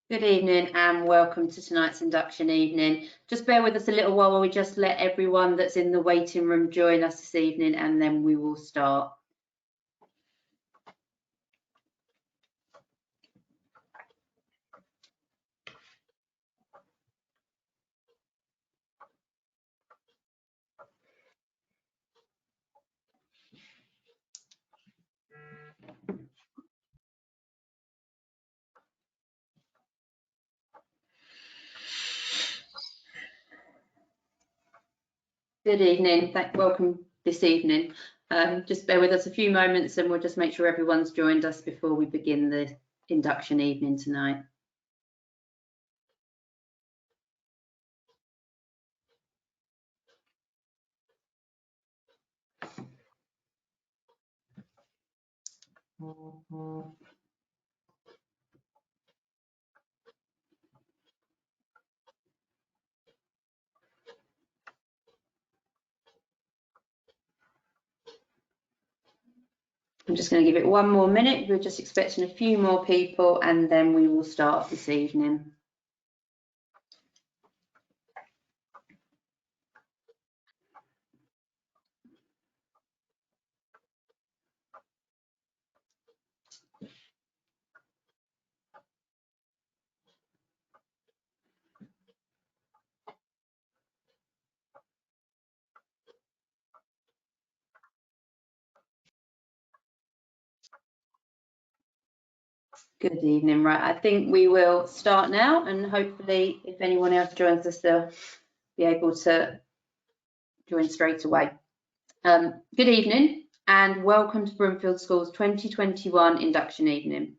Good evening and welcome to tonight's induction evening. Just bear with us a little while we just let everyone that's in the waiting room join us this evening, and then we will start. Good evening, welcome this evening. Just bear with us a few moments and we'll just make sure everyone's joined us before we begin the induction evening tonight. I'm just going to give it one more minute. We're just expecting a few more people and then we will start this evening. Good evening. Right, I think we will start now, and hopefully if anyone else joins us, they'll be able to join straight away. Good evening and welcome to Broomfield School's 2021 induction evening.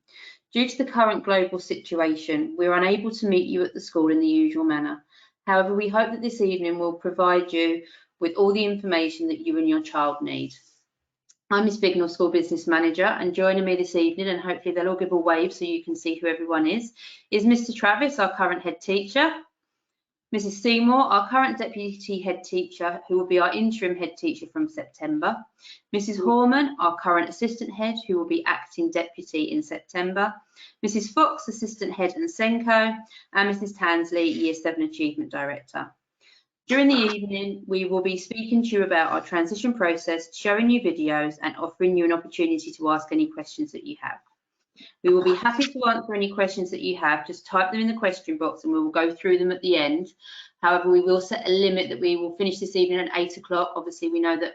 Due to the current global situation, we're unable to meet you at the school in the usual manner. However, we hope that this evening will provide you with all the information that you and your child need. I'm Miss Bignell, School Business Manager, and joining me this evening, and hopefully they'll all give a wave so you can see who everyone is Mr. Travis, our current head teacher, Mrs. Seymour, our current deputy head teacher, who will be our interim head teacher from September, Mrs. Horman, our current assistant head, who will be acting deputy in September, Mrs. Fox, assistant head and Senko, and Mrs. Tansley, Year 7 Achievement Director. During the evening, we will be speaking to you about our transition process, showing you videos and offering you an opportunity to ask any questions that you have. We will be happy to answer any questions that you have. Just type them in the question box and we will go through them at the end. However, we will set a limit that we will finish this evening at 8 o'clock. Obviously, we know that,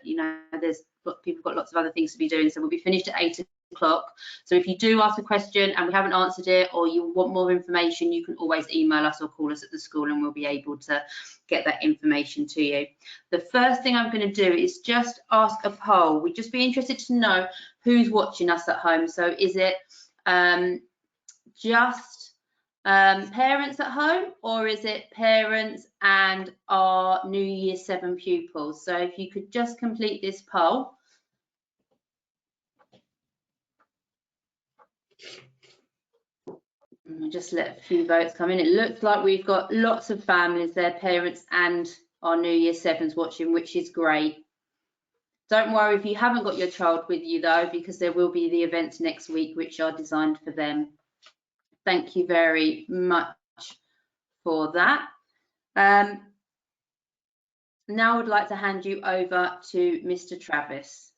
there's people got lots of other things to be doing, so we'll be finished at 8 o'clock. So if you do ask a question and we haven't answered it, or you want more information, you can always email us or call us at the school and we'll be able to get that information to you. The first thing I'm going to do is just ask a poll. We'd just be interested to know who's watching us at home. So is it just parents at home, or is it parents and our new Year 7 pupils? So if you could just complete this poll. We'll just let a few votes come in. It looks like we've got lots of families there, parents and our new Year 7s watching, which is great. Don't worry if you haven't got your child with you though, because there will be the events next week which are designed for them. Thank you very much for that. Now I would like to hand you over to Mr. Travis.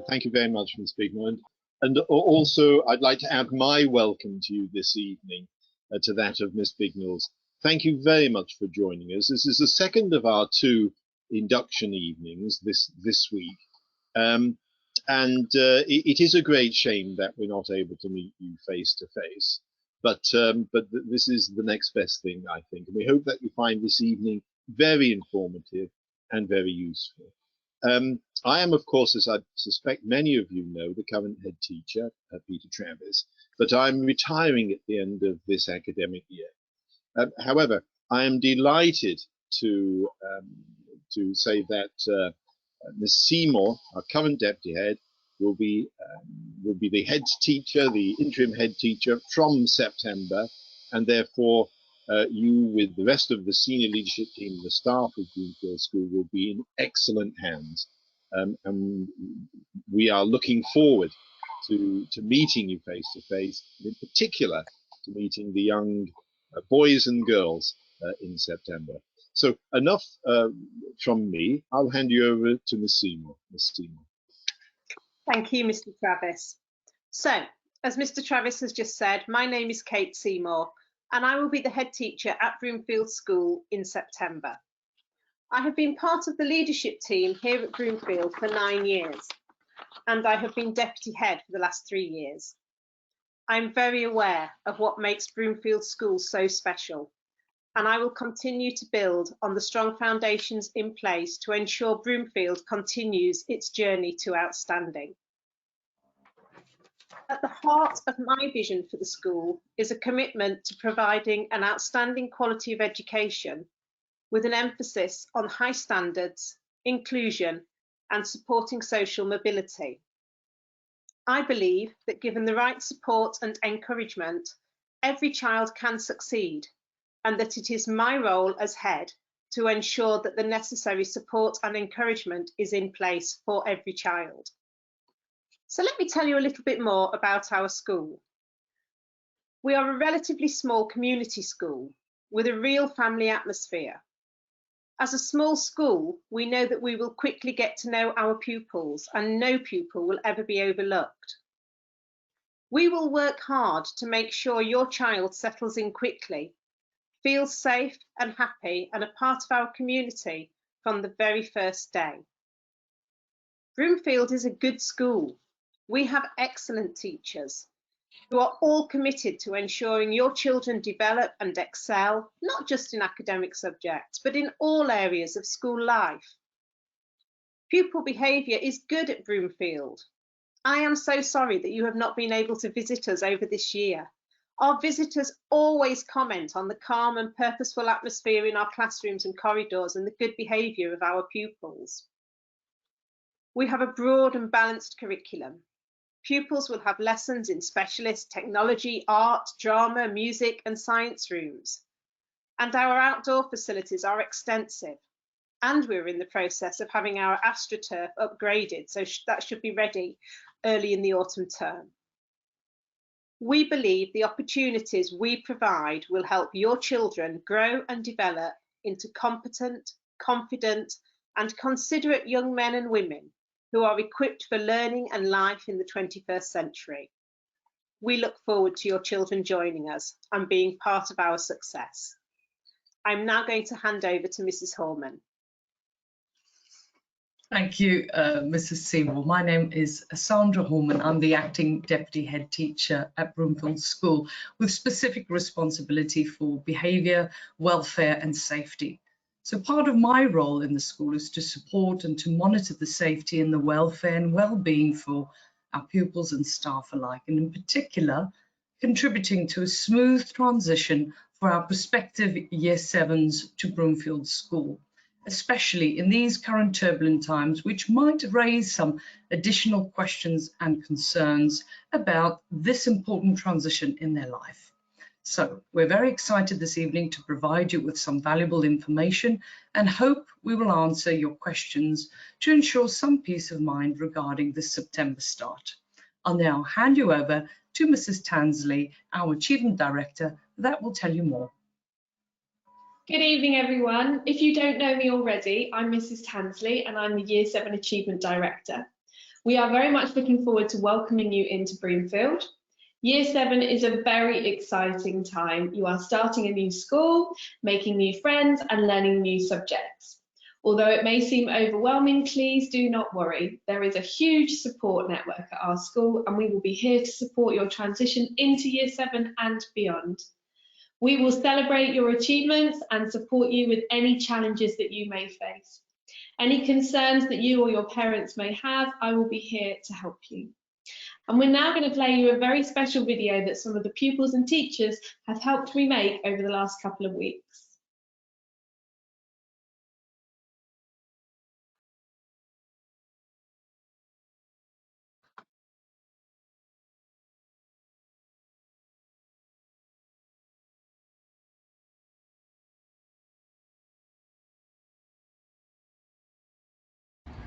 Thank you very much, Ms. Bignell. And also, I'd like to add my welcome to you this evening to that of Ms. Bignell's. Thank you very much for joining us. This is the second of our 2 induction evenings this week. It is a great shame that we're not able to meet you face to face, but this is the next best thing, I think. And we hope that you find this evening very informative and very useful. I am, of course, as I suspect many of you know, the current head teacher, Peter Travis, but I'm retiring at the end of this academic year. However, I am delighted to say that Ms. Seymour, our current deputy head, will be the head teacher, the interim head teacher from September, and therefore you, with the rest of the senior leadership team and the staff of Broomfield School, will be in excellent hands. And we are looking forward to meeting you face to face, and in particular to meeting the young boys and girls in September. So enough from me. I'll hand you over to Miss Seymour. Miss Seymour. Thank you, Mr. Travis. So, as Mr. Travis has just said, my name is Kate Seymour, and I will be the head teacher at Broomfield School in September. I have been part of the leadership team here at Broomfield for 9 years, and I have been deputy head for the last 3 years. I'm very aware of what makes Broomfield School so special, and I will continue to build on the strong foundations in place to ensure Broomfield continues its journey to outstanding. At the heart of my vision for the school is a commitment to providing an outstanding quality of education with an emphasis on high standards, inclusion, and supporting social mobility. I believe that given the right support and encouragement, every child can succeed, and that it is my role as head to ensure that the necessary support and encouragement is in place for every child. So let me tell you a little bit more about our school. We are a relatively small community school with a real family atmosphere. As a small school, we know that we will quickly get to know our pupils and no pupil will ever be overlooked. We will work hard to make sure your child settles in quickly, feels safe and happy and a part of our community from the very first day. Broomfield is a good school. We have excellent teachers who are all committed to ensuring your children develop and excel, not just in academic subjects, but in all areas of school life. Pupil behaviour is good at Broomfield. I am so sorry that you have not been able to visit us over this year. Our visitors always comment on the calm and purposeful atmosphere in our classrooms and corridors and the good behaviour of our pupils. We have a broad and balanced curriculum. Pupils will have lessons in specialist technology, art, drama, music and science rooms. And our outdoor facilities are extensive. And we're in the process of having our AstroTurf upgraded, so that should be ready early in the autumn term. We believe the opportunities we provide will help your children grow and develop into competent, confident and considerate young men and women who are equipped for learning and life in the 21st century. We look forward to your children joining us and being part of our success. I'm now going to hand over to Mrs. Hallman. Thank you, Mrs. Seymour. My name is Sandra Hallman. I'm the acting deputy head teacher at Broomfield School with specific responsibility for behaviour, welfare and safety. So part of my role in the school is to support and to monitor the safety and the welfare and well-being for our pupils and staff alike, and in particular, contributing to a smooth transition for our prospective Year 7s to Broomfield School, especially in these current turbulent times, which might raise some additional questions and concerns about this important transition in their life. So we're very excited this evening to provide you with some valuable information and hope we will answer your questions to ensure some peace of mind regarding the September start. I'll now hand you over to Mrs. Tansley, our Achievement Director, that will tell you more. Good evening, everyone. If you don't know me already, I'm Mrs. Tansley and I'm the Year 7 Achievement Director. We are very much looking forward to welcoming you into Broomfield. Year 7 is a very exciting time. You are starting a new school, making new friends and learning new subjects. Although it may seem overwhelming, please do not worry. There is a huge support network at our school and we will be here to support your transition into Year 7 and beyond. We will celebrate your achievements and support you with any challenges that you may face. Any concerns that you or your parents may have, I will be here to help you. And we're now going to play you a very special video that some of the pupils and teachers have helped me make over the last couple of weeks.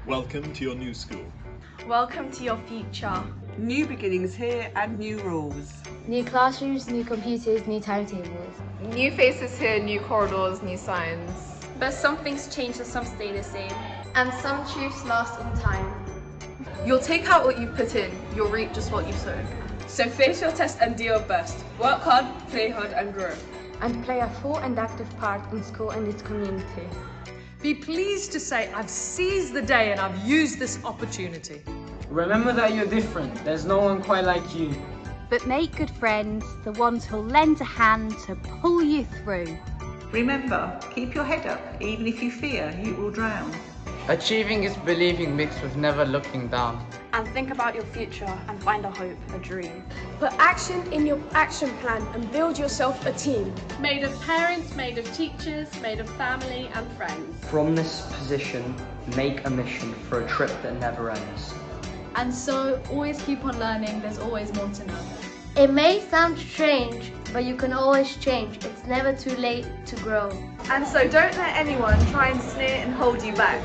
Welcome to your new school. Welcome to your future. New beginnings here and new rules. New classrooms, new computers, new timetables. New faces here, new corridors, new signs. But some things change and some stay the same. And some truths last in time. You'll take out what you've put in, you'll reap just what you've sown. So face your test and do your best. Work hard, play hard and grow. And play a full and active part in school and its community. Be pleased to say I've seized the day and I've used this opportunity. Remember that you're different. There's no one quite like you. But make good friends, the ones who'll lend a hand to pull you through. Remember, keep your head up, even if you fear you will drown. Achieving is believing mixed with never looking down. And think about your future and find a hope, a dream. Put action in your action plan and build yourself a team. Made of parents, made of teachers, made of family and friends. From this position, make a mission for a trip that never ends. And so, always keep on learning, there's always more to know. It may sound strange, but you can always change. It's never too late to grow. And so don't let anyone try and sneer and hold you back.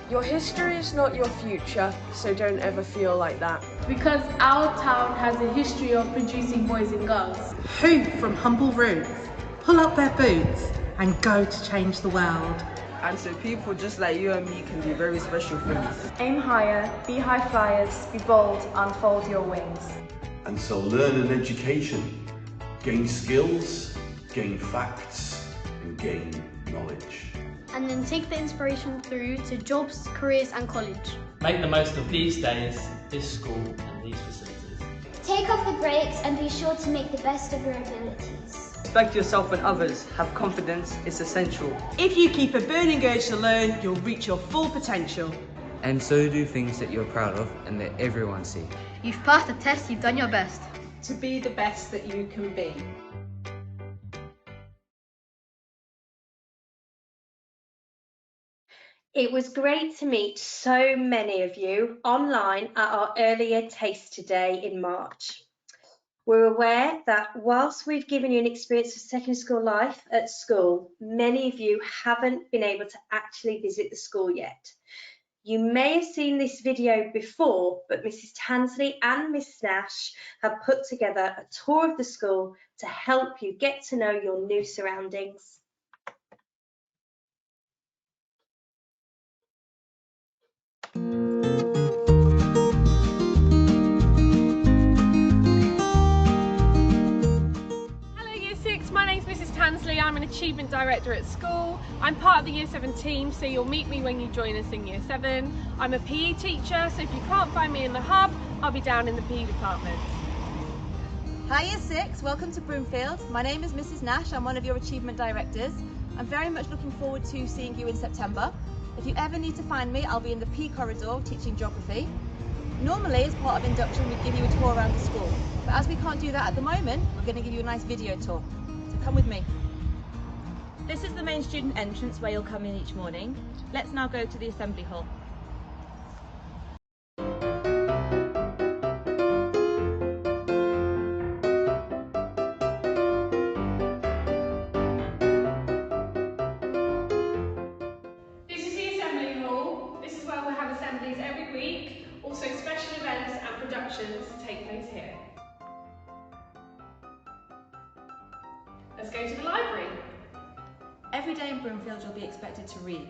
Your history is not your future, so don't ever feel like that. Because our town has a history of producing boys and girls Who, from humble roots, pull up their boots and go to change the world. And so people just like you and me can do very special things. Aim higher, be high flyers, be bold, unfold your wings. And so learn an education, gain skills, gain facts, and gain knowledge. And then take the inspiration through to jobs, careers and college. Make the most of these days, this school and these facilities. Take off the brakes and be sure to make the best of your abilities. Respect yourself and others. Have confidence, it's essential. If you keep a burning urge to learn, you'll reach your full potential. And so do things that you're proud of and that everyone sees. You've passed the test, you've done your best. To be the best that you can be. It was great to meet so many of you online at our earlier Taster Day in March. We're aware that whilst we've given you an experience of secondary school life at school, many of you haven't been able to actually visit the school yet. You may have seen this video before, but Mrs. Tansley and Miss Nash have put together a tour of the school to help you get to know your new surroundings. My name's Mrs. Tansley, I'm an Achievement Director at school. I'm part of the Year 7 team, so you'll meet me when you join us in Year 7. I'm a PE teacher, so if you can't find me in the hub, I'll be down in the PE department. Hi Year 6, welcome to Broomfield. My name is Mrs. Nash, I'm one of your Achievement Directors. I'm very much looking forward to seeing you in September. If you ever need to find me, I'll be in the PE corridor teaching geography. Normally, as part of induction, we give you a tour around the school. But as we can't do that at the moment, we're going to give you a nice video tour. Come with me. This is the main student entrance where you'll come in each morning. Let's now go to the assembly hall. This is the assembly hall. This is where we'll have assemblies every week. Also special events and productions take place here. Let's go to the library. Every day in Broomfield you'll be expected to read.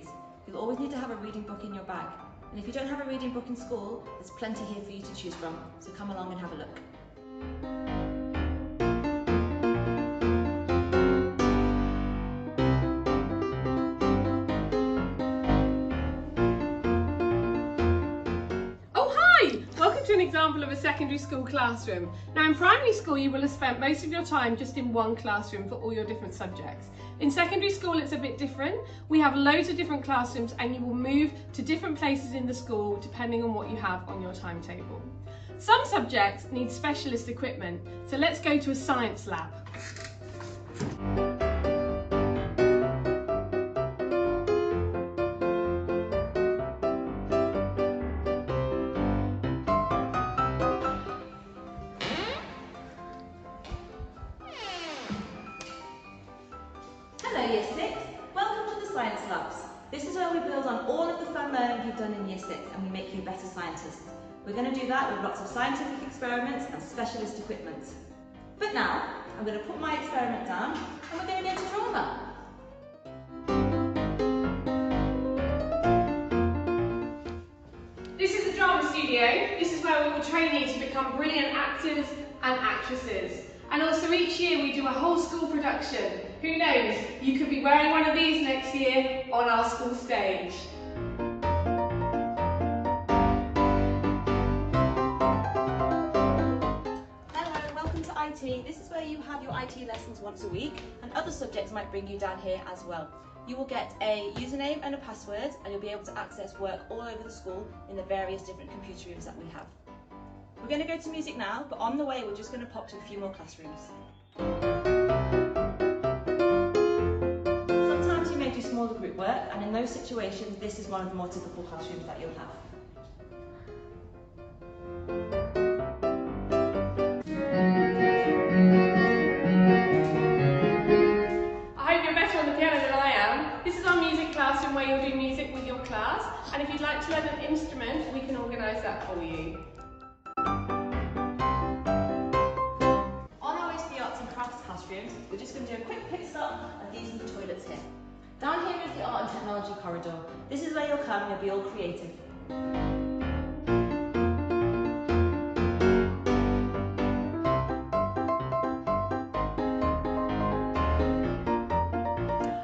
You'll always need to have a reading book in your bag. And if you don't have a reading book in school, there's plenty here for you to choose from. So come along and have a look. An example of a secondary school classroom. Now in primary school you will have spent most of your time just in one classroom for all your different subjects. In secondary school it's a bit different. We have loads of different classrooms and you will move to different places in the school depending on what you have on your timetable. Some subjects need specialist equipment, so let's go to a science lab. Hello Year 6, welcome to the Science Labs. This is where we build on all of the fun learning you've done in Year 6 and we make you better scientists. We're going to do that with lots of scientific experiments and specialist equipment. But now, I'm going to put my experiment down and we're going to go to drama. This is the drama studio. This is where we will train you to become brilliant actors and actresses. And also each year we do a whole school production. Who knows, you could be wearing one of these next year on our school stage. Hello, welcome to IT. This is where you have your IT lessons once a week, and other subjects might bring you down here as well. You will get a username and a password, and you'll be able to access work all over the school in the various different computer rooms that we have. We're going to go to music now, but on the way we're just going to pop to a few more classrooms. Sometimes you may do smaller group work, and in those situations this is one of the more typical classrooms that you'll have. Where you'll do music with your class, and if you'd like to learn an instrument, we can organise that for you. On our way to the arts and crafts classrooms, we're just going to do a quick pit stop, and these are the toilets here. Down here is the art and technology corridor. This is where you'll come and you'll be all creative.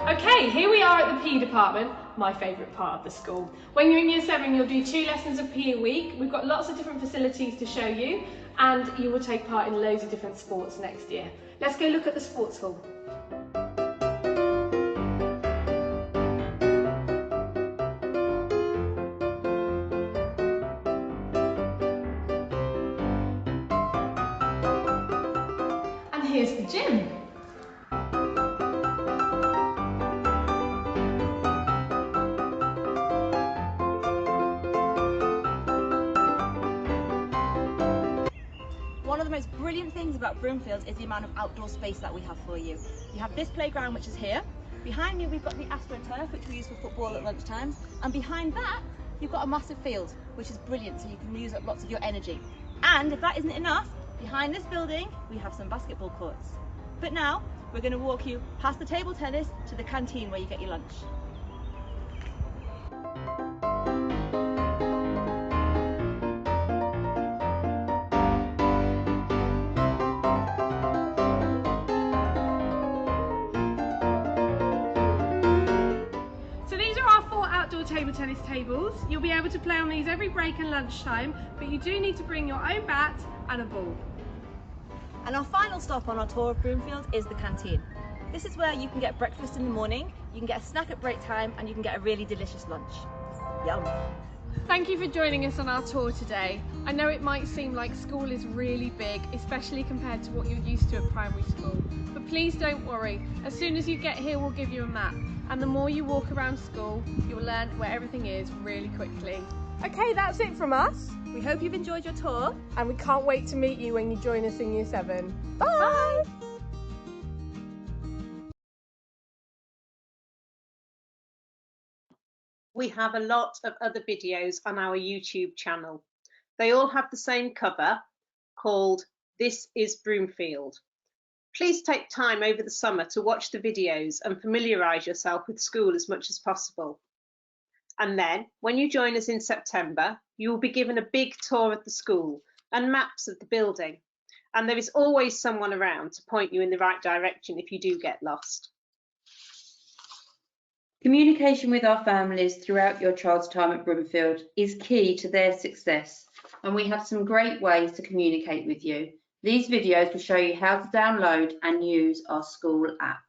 Okay, here we are at the PE department, my favourite part of the school. When you're in year 7, you'll do 2 lessons of PE a week. We've got lots of different facilities to show you, and you will take part in loads of different sports next year. Let's go look at the sports hall. And here's the gym. One of the most brilliant things about Broomfield is the amount of outdoor space that we have for you. You have this playground, which is here. Behind me we've got the AstroTurf, which we use for football at lunchtimes, and behind that you've got a massive field, which is brilliant, so you can use up lots of your energy. And if that isn't enough, behind this building we have some basketball courts. But now we're going to walk you past the table tennis to the canteen where you get your lunch. Table tennis tables. You'll be able to play on these every break and lunchtime, but you do need to bring your own bat and a ball. And our final stop on our tour of Broomfield is the canteen. This is where you can get breakfast in the morning, you can get a snack at break time, and you can get a really delicious lunch. Yum! Thank you for joining us on our tour today. I know it might seem like school is really big, especially compared to what you're used to at primary school. But please don't worry, as soon as you get here we'll give you a map. And the more you walk around school, you'll learn where everything is really quickly. Okay, that's it from us. We hope you've enjoyed your tour. And we can't wait to meet you when you join us in year 7. Bye! Bye. We have a lot of other videos on our YouTube channel. They all have the same cover called This is Broomfield. Please take time over the summer to watch the videos and familiarise yourself with school as much as possible. And then, when you join us in September, you will be given a big tour of the school and maps of the building. And there is always someone around to point you in the right direction if you do get lost. Communication with our families throughout your child's time at Broomfield is key to their success, and we have some great ways to communicate with you. These videos will show you how to download and use our school app.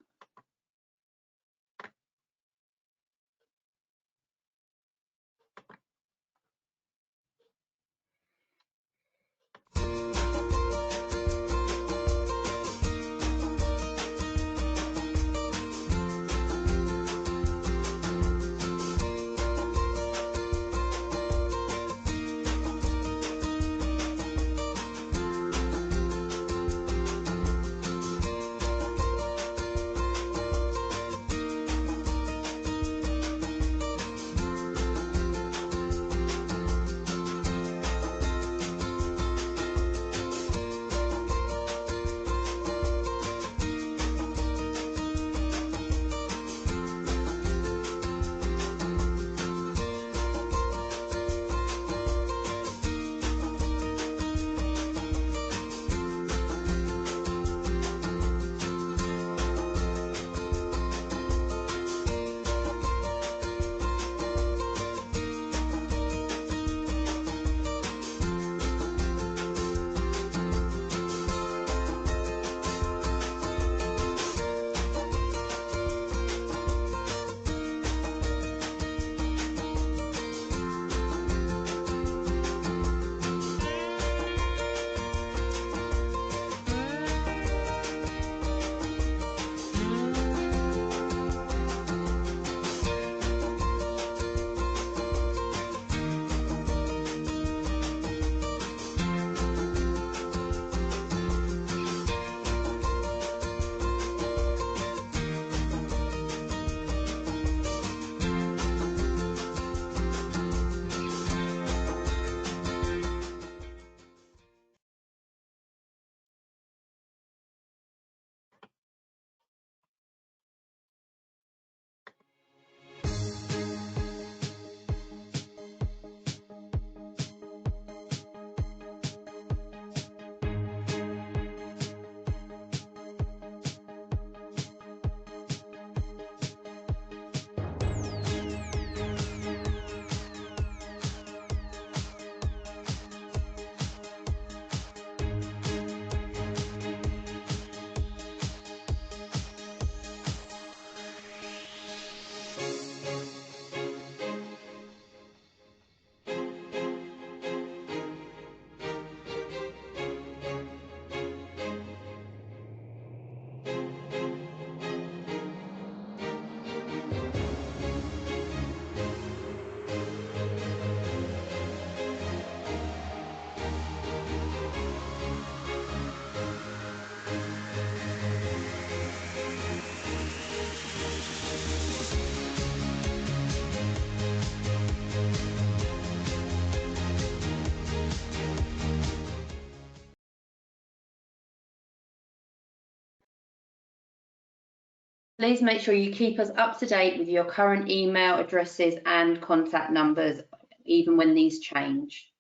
Please make sure you keep us up to date with your current email addresses and contact numbers, even when these change.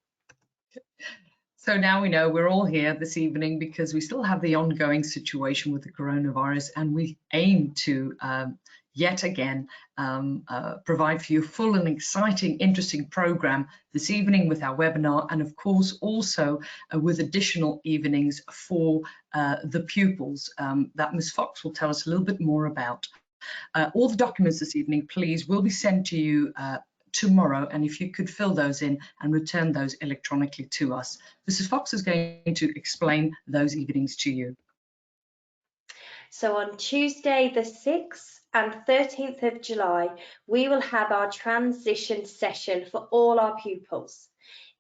So now we know we're all here this evening because we still have the ongoing situation with the coronavirus, and we aim to yet again provide for you a full and exciting, interesting program this evening with our webinar, and of course also with additional evenings for the pupils that Ms. Fox will tell us a little bit more about. All the documents this evening, please, will be sent to you tomorrow, and if you could fill those in and return those electronically to us. Mrs. Fox is going to explain those evenings to you. So on Tuesday the 6th and 13th of July, we will have our transition session for all our pupils.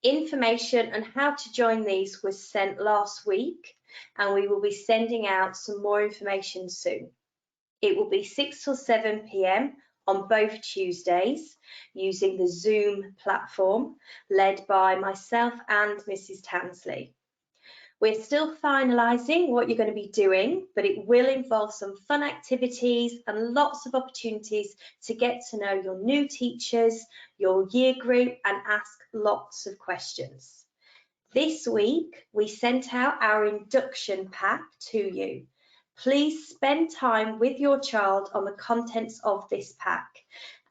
Information on how to join these was sent last week, and we will be sending out some more information soon. It will be 6 till 7 p.m. on both Tuesdays using the Zoom platform led by myself and Mrs. Tansley. We're still finalising what you're going to be doing, but it will involve some fun activities and lots of opportunities to get to know your new teachers, your year group, and ask lots of questions. This week, we sent out our induction pack to you. Please spend time with your child on the contents of this pack,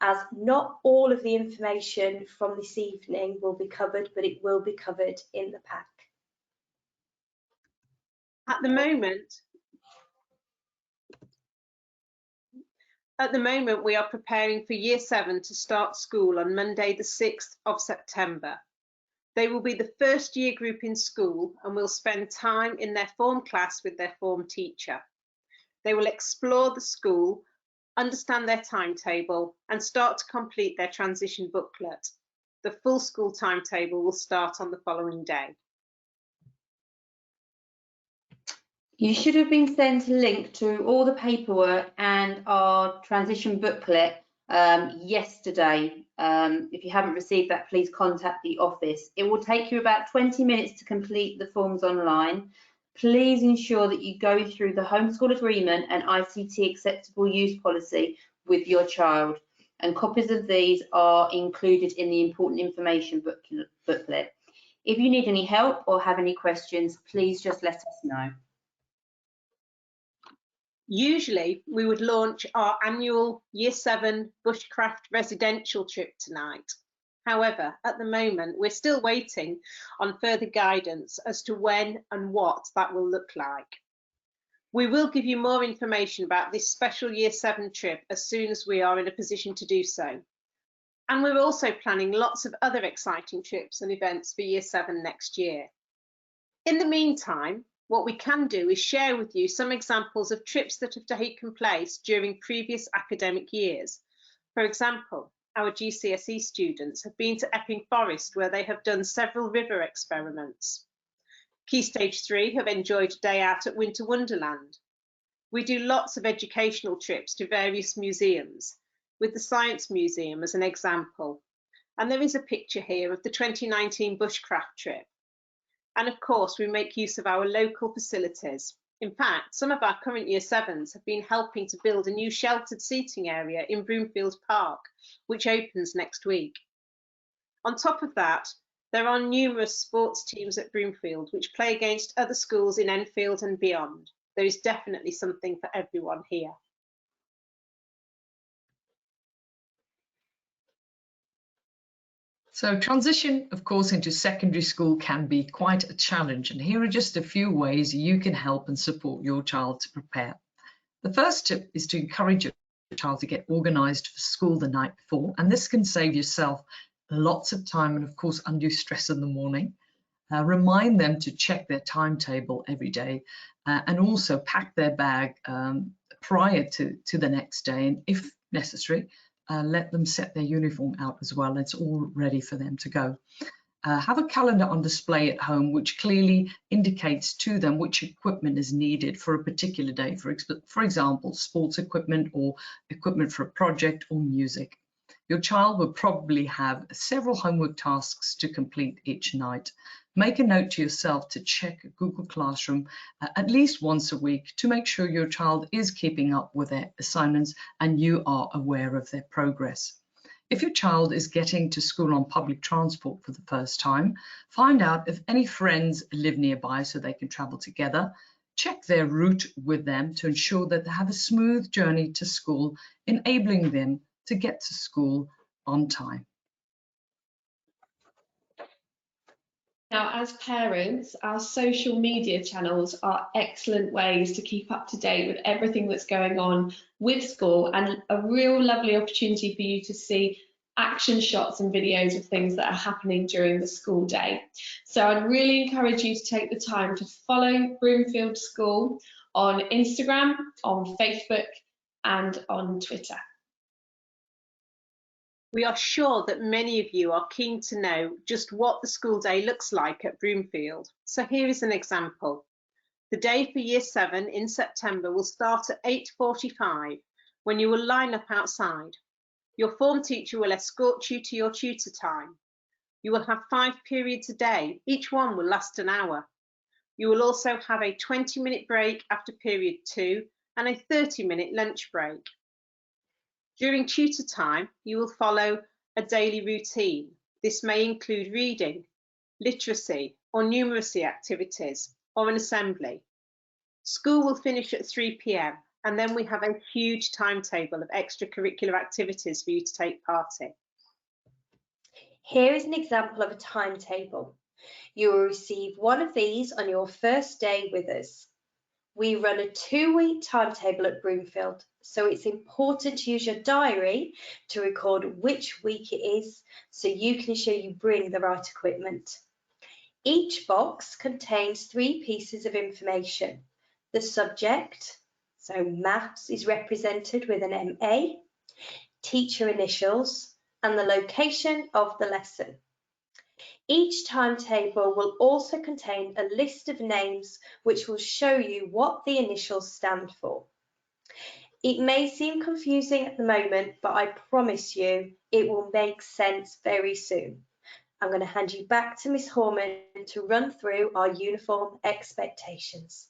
as not all of the information from this evening will be covered, but it will be covered in the pack. At the moment, we are preparing for Year 7 to start school on Monday the 6th of September. They will be the first year group in school and will spend time in their form class with their form teacher. They will explore the school, understand their timetable, and start to complete their transition booklet. The full school timetable will start on the following day. You should have been sent a link to all the paperwork and our transition booklet yesterday. If you haven't received that, please contact the office. It will take you about 20 minutes to complete the forms online. Please ensure that you go through the homeschool agreement and ICT acceptable use policy with your child, and copies of these are included in the important information booklet. If you need any help or have any questions, please just let us know. Usually we would launch our annual Year 7 bushcraft residential trip tonight. However, at the moment, we're still waiting on further guidance as to when and what that will look like. We will give you more information about this special Year 7 trip as soon as we are in a position to do so. And we're also planning lots of other exciting trips and events for Year 7 next year. In the meantime, what we can do is share with you some examples of trips that have taken place during previous academic years. For example, our GCSE students have been to Epping Forest, where they have done several river experiments. Key Stage 3 have enjoyed a day out at Winter Wonderland. We do lots of educational trips to various museums, with the Science Museum as an example. And there is a picture here of the 2019 bushcraft trip. And of course, we make use of our local facilities. In fact, some of our current Year 7s have been helping to build a new sheltered seating area in Broomfield Park, which opens next week. On top of that, there are numerous sports teams at Broomfield which play against other schools in Enfield and beyond. There is definitely something for everyone here. So transition, of course, into secondary school can be quite a challenge, and here are just a few ways you can help and support your child to prepare. The first tip is to encourage your child to get organised for school the night before, and this can save yourself lots of time and, of course, undue stress in the morning. Remind them to check their timetable every day and also pack their bag prior to the next day, and if necessary, let them set their uniform out as well. It's all ready for them to go. Have a calendar on display at home which clearly indicates to them which equipment is needed for a particular day, for example, sports equipment or equipment for a project or music. Your child will probably have several homework tasks to complete each night. Make a note to yourself to check Google Classroom at least once a week to make sure your child is keeping up with their assignments and you are aware of their progress. If your child is getting to school on public transport for the first time, find out if any friends live nearby so they can travel together. Check their route with them to ensure that they have a smooth journey to school, enabling them to get to school on time. Now, as parents, our social media channels are excellent ways to keep up to date with everything that's going on with school, and a real lovely opportunity for you to see action shots and videos of things that are happening during the school day. So I'd really encourage you to take the time to follow Broomfield School on Instagram, on Facebook, and on Twitter. We are sure that many of you are keen to know just what the school day looks like at Broomfield. So here is an example. The day for Year 7 in September will start at 8:45 when you will line up outside. Your form teacher will escort you to your tutor time. You will have 5 periods a day. Each one will last an hour. You will also have a 20-minute break after period 2 and a 30-minute lunch break. During tutor time, you will follow a daily routine. This may include reading, literacy, or numeracy activities, or an assembly. School will finish at 3 p.m, and then we have a huge timetable of extracurricular activities for you to take part in. Here is an example of a timetable. You will receive one of these on your first day with us. We run a 2-week timetable at Broomfield, so it's important to use your diary to record which week it is so you can ensure you bring the right equipment. Each box contains 3 pieces of information. The subject, so maths, is represented with an MA, teacher initials, and the location of the lesson. Each timetable will also contain a list of names which will show you what the initials stand for. It may seem confusing at the moment, but I promise you it will make sense very soon. I'm going to hand you back to Miss Horman to run through our uniform expectations.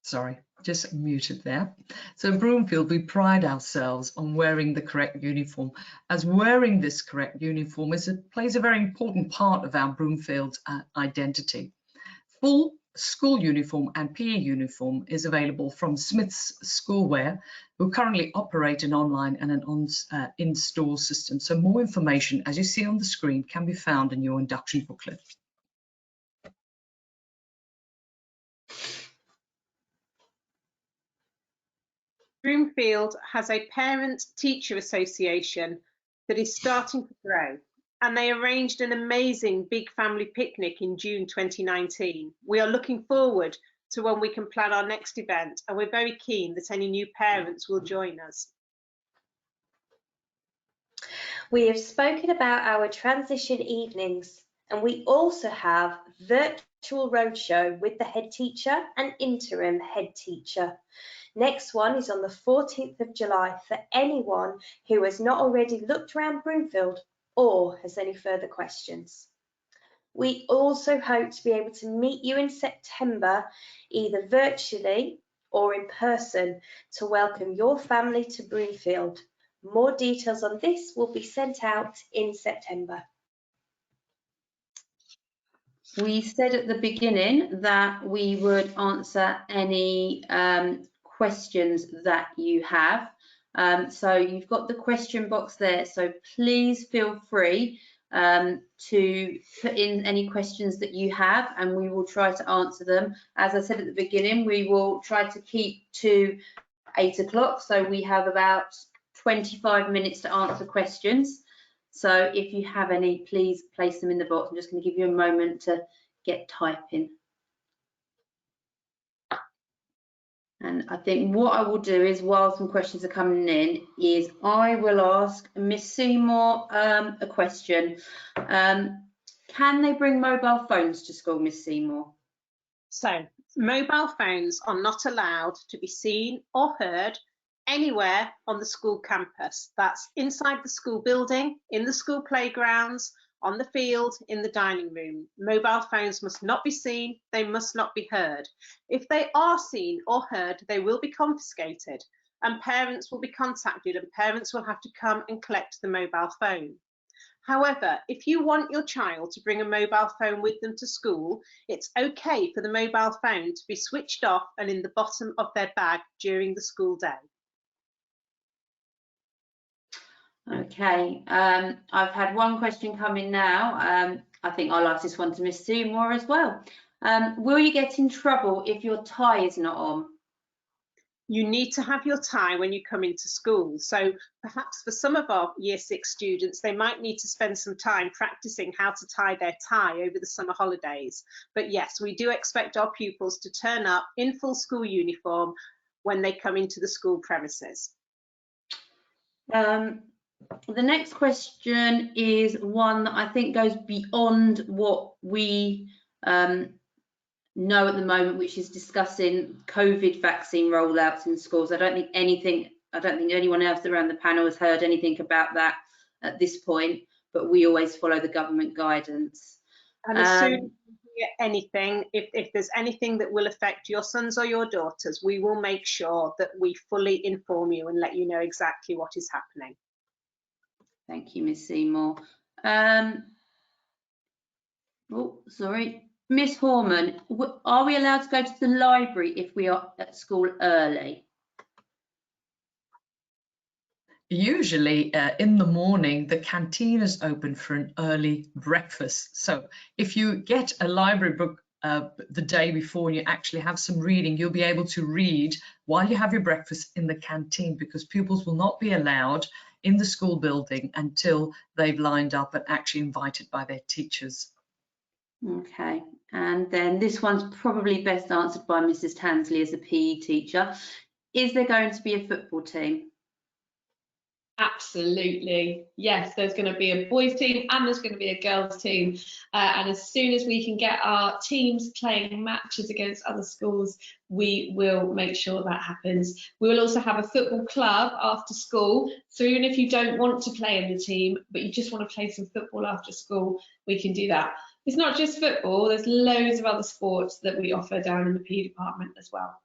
Sorry, just muted there. So Broomfield, we pride ourselves on wearing the correct uniform, as wearing this correct uniform plays a very important part of our Broomfield identity. Full school uniform and PE uniform is available from Smith's Schoolwear, who currently operate an online and an in-store system. So more information, as you see on the screen, can be found in your induction booklet. Broomfield has a parent-teacher association that is starting to grow, and they arranged an amazing big family picnic in June 2019. We are looking forward to when we can plan our next event, and we're very keen that any new parents will join us. We have spoken about our transition evenings, and we also have virtual roadshow with the head teacher and interim head teacher. Next one is on the 14th of July for anyone who has not already looked around Broomfield or has any further questions. We also hope to be able to meet you in September, either virtually or in person, to welcome your family to Broomfield. More details on this will be sent out in September. We said at the beginning that we would answer any questions that you have. So you've got the question box there, so please feel free to put in any questions that you have, and we will try to answer them. As I said at the beginning, we will try to keep to 8 o'clock, so we have about 25 minutes to answer questions. So if you have any, please place them in the box. I'm just going to give you a moment to get typing. And I think what I will do is, while some questions are coming in, is I will ask Miss Seymour a question. Can they bring mobile phones to school, Miss Seymour? So, mobile phones are not allowed to be seen or heard anywhere on the school campus. That's inside the school building, in the school playgrounds, on the field, in the dining room. Mobile phones must not be seen, they must not be heard. If they are seen or heard, they will be confiscated and parents will be contacted and parents will have to come and collect the mobile phone. However, if you want your child to bring a mobile phone with them to school, it's okay for the mobile phone to be switched off and in the bottom of their bag during the school day. Okay, I've had one question come in now. I think I'll ask this one to Miss Seymour as well. Will you get in trouble if your tie is not on? You need to have your tie when you come into school. So perhaps for some of our Year 6 students, they might need to spend some time practicing how to tie their tie over the summer holidays. But yes, we do expect our pupils to turn up in full school uniform when they come into the school premises. The next question is one that I think goes beyond what we know at the moment, which is discussing COVID vaccine rollouts in schools. I don't think anyone else around the panel has heard anything about that at this point, but we always follow the government guidance. And as soon as we hear anything, if there's anything that will affect your sons or your daughters, we will make sure that we fully inform you and let you know exactly what is happening. Thank you, Miss Seymour. Oh, sorry. Miss Horman, are we allowed to go to the library if we are at school early? Usually in the morning, the canteen is open for an early breakfast. So if you get a library book the day before and you actually have some reading, you'll be able to read while you have your breakfast in the canteen, because pupils will not be allowed in the school building until they've lined up and actually invited by their teachers. Okay, and then this one's probably best answered by Mrs. Tansley as a PE teacher. Is there going to be a football team? Absolutely, yes, there's going to be a boys team and there's going to be a girls team, and as soon as we can get our teams playing matches against other schools, we will make sure that happens. We will also have a football club after school, so even if you don't want to play in the team but you just want to play some football after school, we can do that. It's not just football, there's loads of other sports that we offer down in the PE department as well.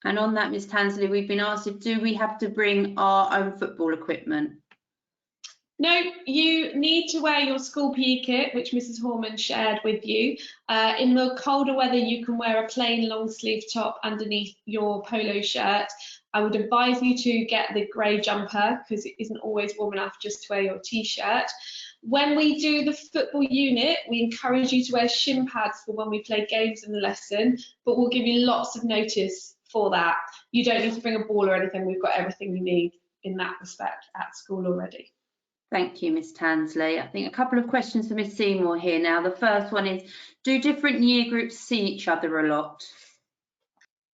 And on that, Ms. Tansley, we've been asked, do we have to bring our own football equipment? No, you need to wear your school PE kit, which Mrs. Horman shared with you. In the colder weather, you can wear a plain long sleeve top underneath your polo shirt. I would advise you to get the grey jumper because it isn't always warm enough just to wear your t-shirt. When we do the football unit, we encourage you to wear shin pads for when we play games in the lesson, but we'll give you lots of notice for that. You don't need to bring a ball or anything. We've got everything you need in that respect at school already. Thank you, Miss Tansley. I think a couple of questions for Miss Seymour here now. The first one is, do different year groups see each other a lot?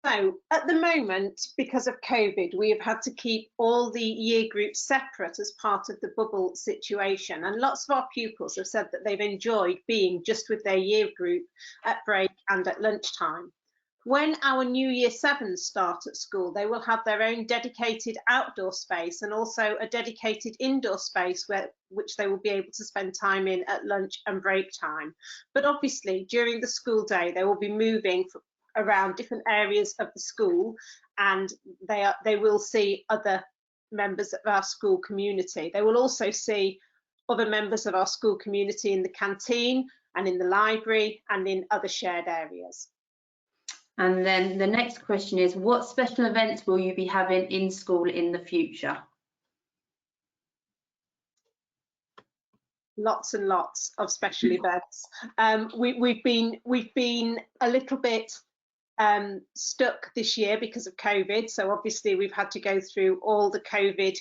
So at the moment, because of COVID, we have had to keep all the year groups separate as part of the bubble situation. And lots of our pupils have said that they've enjoyed being just with their year group at break and at lunchtime. When our new Year 7s start at school, they will have their own dedicated outdoor space and also a dedicated indoor space which they will be able to spend time in at lunch and break time. But obviously, during the school day, they will be moving around different areas of the school, and they will see other members of our school community. They will also see other members of our school community in the canteen and in the library and in other shared areas. And then the next question is, what special events will you be having in school in the future? Lots and lots of special events. We've been a little bit stuck this year because of COVID. So obviously we've had to go through all the COVID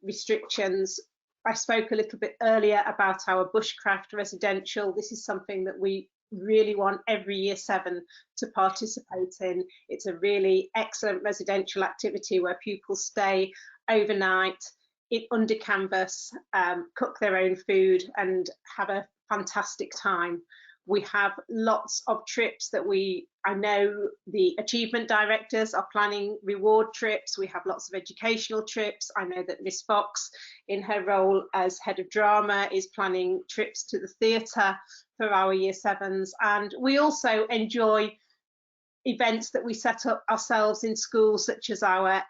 restrictions. I spoke a little bit earlier about our bushcraft residential. This is something that we really want every Year 7 to participate in. It's a really excellent residential activity where pupils stay overnight under canvas, cook their own food and have a fantastic time. We have lots of trips that we I know the achievement directors are planning reward trips. We have lots of educational trips. I know that Miss Fox, in her role as head of drama, is planning trips to the theatre for our year 7s. And we also enjoy events that we set up ourselves in schools, such as our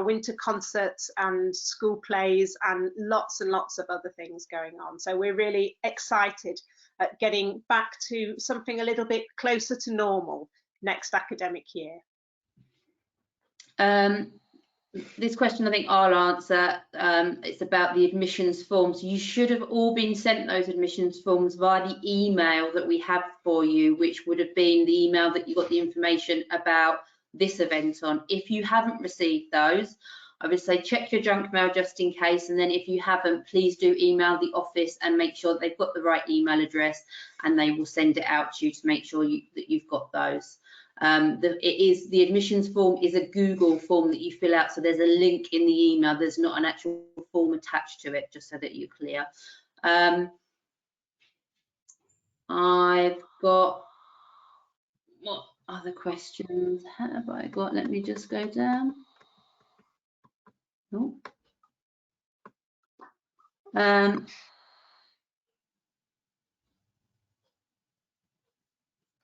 winter concerts and school plays and lots of other things going on. So we're really excited at getting back to something a little bit closer to normal next academic year. This question I think I'll answer. It's about the admissions forms. You should have all been sent those admissions forms via the email that we have for you, which would have been the email that you got the information about this event on. If you haven't received those, I would say check your junk mail just in case, and then if you haven't, please do email the office and make sure they've got the right email address, and they will send it out to you to make sure that you've got those. The admissions form is a Google form that you fill out, so there's a link in the email. There's not an actual form attached to it, just so that you're clear. I've got, what other questions have I got? Let me just go down. Oh.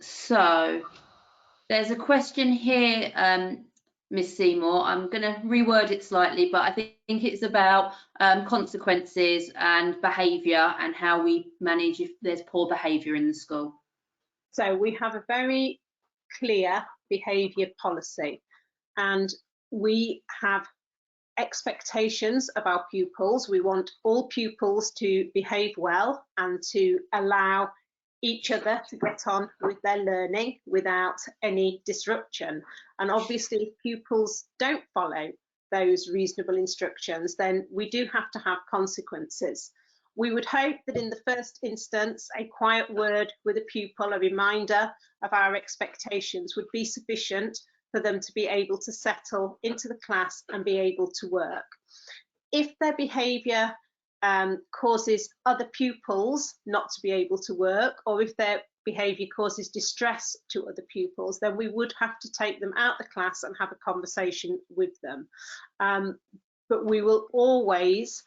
So there's a question here, Miss Seymour. I'm going to reword it slightly, but I think it's about consequences and behaviour and how we manage if there's poor behaviour in the school. So we have a very clear behaviour policy, and we have expectations of our pupils. We want all pupils to behave well and to allow each other to get on with their learning without any disruption. And obviously, if pupils don't follow those reasonable instructions, then we do have to have consequences. We would hope that in the first instance, a quiet word with a pupil, a reminder of our expectations, would be sufficient for them to be able to settle into the class and be able to work. If their behaviour causes other pupils not to be able to work, or if their behaviour causes distress to other pupils, then we would have to take them out of the class and have a conversation with them. But we will always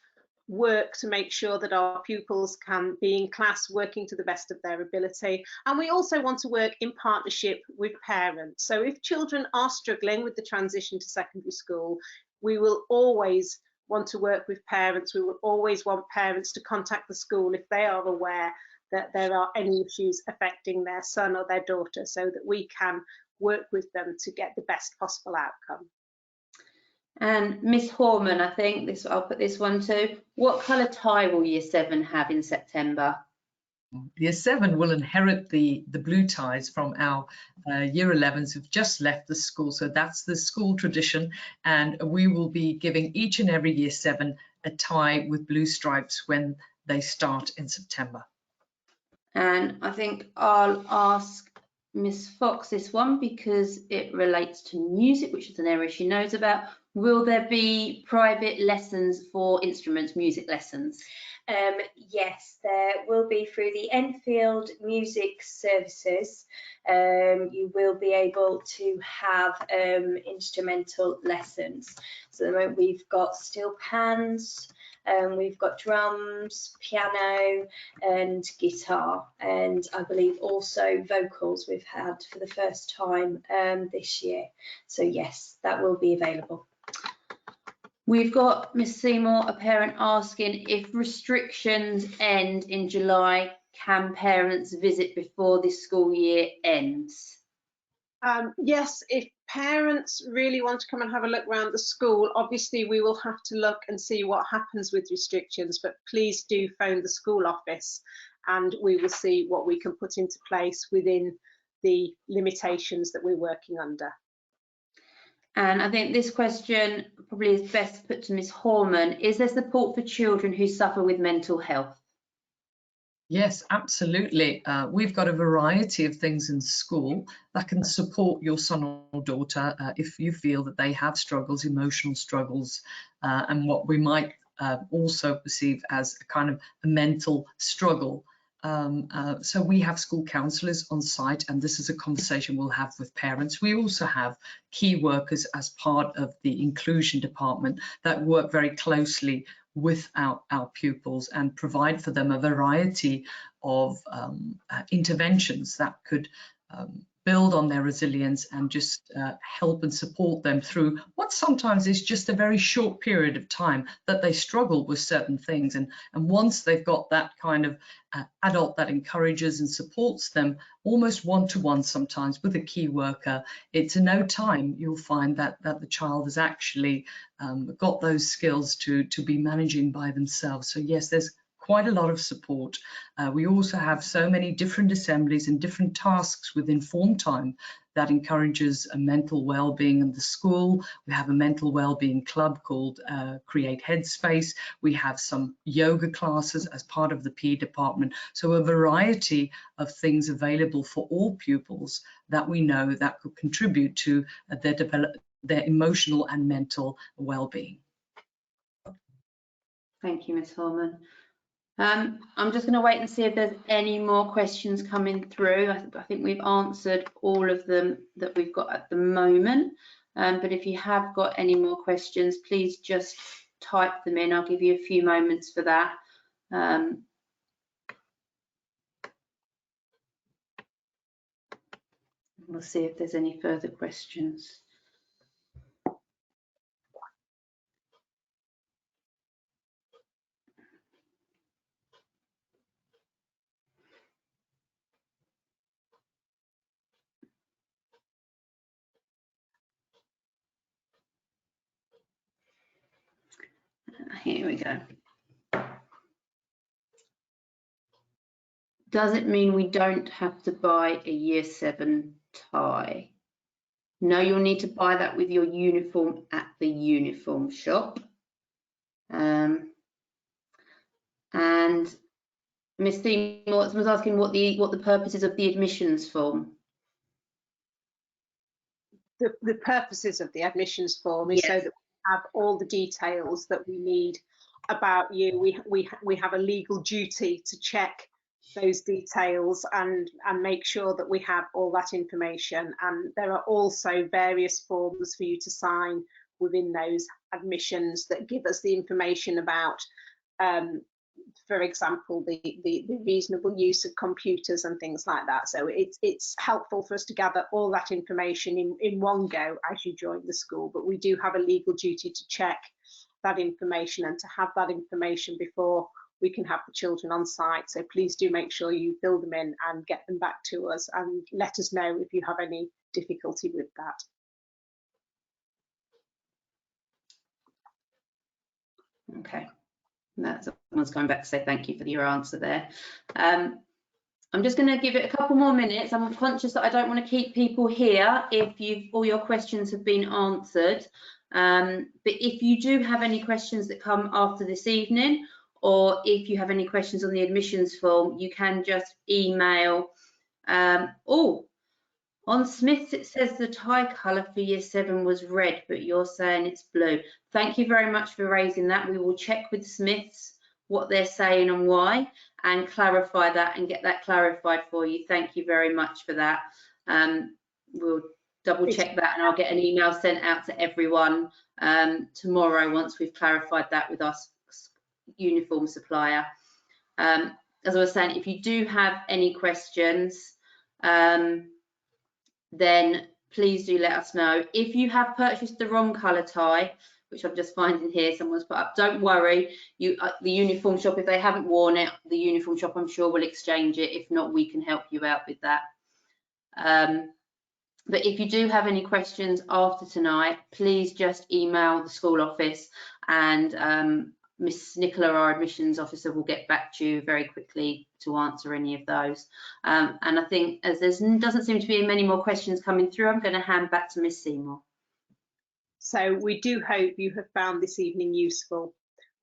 work to make sure that our pupils can be in class working to the best of their ability. And we also want to work in partnership with parents. So if children are struggling with the transition to secondary school, we will always want to work with parents. We will always want parents to contact the school if they are aware that there are any issues affecting their son or their daughter, so that we can work with them to get the best possible outcome. And Miss Horman, I think this, I'll put this one too. What colour tie will Year 7 have in September? Year 7 will inherit the blue ties from our Year 11s who've just left the school. So that's the school tradition, and we will be giving each and every Year 7 a tie with blue stripes when they start in September. And I think I'll ask Miss Fox this one because it relates to music, which is an area she knows about. Will there be private lessons for instruments, music lessons? Yes, there will be through the Enfield Music Services. You will be able to have instrumental lessons. So at the moment we've got steel pans, we've got drums, piano and guitar, and I believe also vocals we've had for the first time this year. So yes, that will be available. We've got Miss Seymour, a parent, asking if restrictions end in July, can parents visit before this school year ends? Yes, if parents really want to come and have a look around the school, obviously we will have to look and see what happens with restrictions, but please do phone the school office and we will see what we can put into place within the limitations that we're working under. And I think this question probably is best put to Miss Horman. Is there support for children who suffer with mental health? Yes, absolutely. We've got a variety of things in school that can support your son or daughter if you feel that they have struggles, emotional struggles, and what we might also perceive as a kind of a mental struggle. So we have school counsellors on site, and this is a conversation we'll have with parents. We also have key workers as part of the inclusion department that work very closely with our pupils and provide for them a variety of interventions that could build on their resilience and just help and support them through what sometimes is just a very short period of time that they struggle with certain things. And once they've got that kind of adult that encourages and supports them almost one-to-one sometimes with a key worker, it's in no time you'll find that the child has actually got those skills to be managing by themselves. So yes, there's quite a lot of support. We also have so many different assemblies and different tasks within form time that encourages a mental well-being in the school. We have a mental well-being club called Create Headspace. We have some yoga classes as part of the PE department. So a variety of things available for all pupils that we know that could contribute to their emotional and mental well-being. Thank you, Ms. Holman. I'm just going to wait and see if there's any more questions coming through. I think we've answered all of them that we've got at the moment. But if you have got any more questions, please just type them in. I'll give you a few moments for that. We'll see if there's any further questions. Here we go. Does it mean we don't have to buy a Year 7 tie? No, you'll need to buy that with your uniform at the uniform shop. And Miss Seymour was asking what the purpose is of the admissions form. The purposes of the admissions form is so that we have all the details that we need about you. We have a legal duty to check those details and make sure that we have all that information. And there are also various forms for you to sign within those admissions that give us the information about, for example, the reasonable use of computers and things like that. So it's helpful for us to gather all that information in one go as you join the school. But we do have a legal duty to check that information and to have that information before we can have the children on site. So please do make sure you fill them in and get them back to us and let us know if you have any difficulty with that. Okay, someone's going back to say thank you for your answer there. I'm just going to give it a couple more minutes. I'm conscious that I don't want to keep people here if all your questions have been answered. But if you do have any questions that come after this evening, or if you have any questions on the admissions form, you can just email. On Smith's it says the tie colour for Year 7 was red, but you're saying it's blue. Thank you very much for raising that. We will check with Smith's what they're saying and why, and clarify that and get that clarified for you. Thank you very much for that. We'll double check that, and I'll get an email sent out to everyone tomorrow once we've clarified that with our uniform supplier. As I was saying, if you do have any questions, then please do let us know. If you have purchased the wrong colour tie, which I'm just finding here, someone's put up, don't worry, the uniform shop, if they haven't worn it, the uniform shop I'm sure will exchange it. If not, we can help you out with that. But if you do have any questions after tonight, please just email the school office, and Miss Nicola, our admissions officer, will get back to you very quickly to answer any of those. And I think as there doesn't seem to be many more questions coming through, I'm going to hand back to Miss Seymour. So we do hope you have found this evening useful.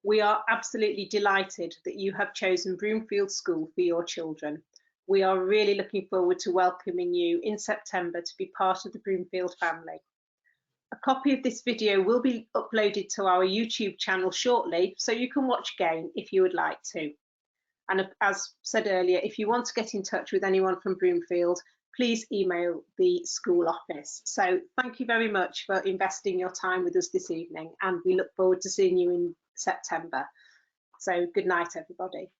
We are absolutely delighted that you have chosen Broomfield School for your children. We are really looking forward to welcoming you in September to be part of the Broomfield family. A copy of this video will be uploaded to our YouTube channel shortly, so you can watch again if you would like to. And as said earlier, if you want to get in touch with anyone from Broomfield, please email the school office. So thank you very much for investing your time with us this evening, and we look forward to seeing you in September. So good night, everybody.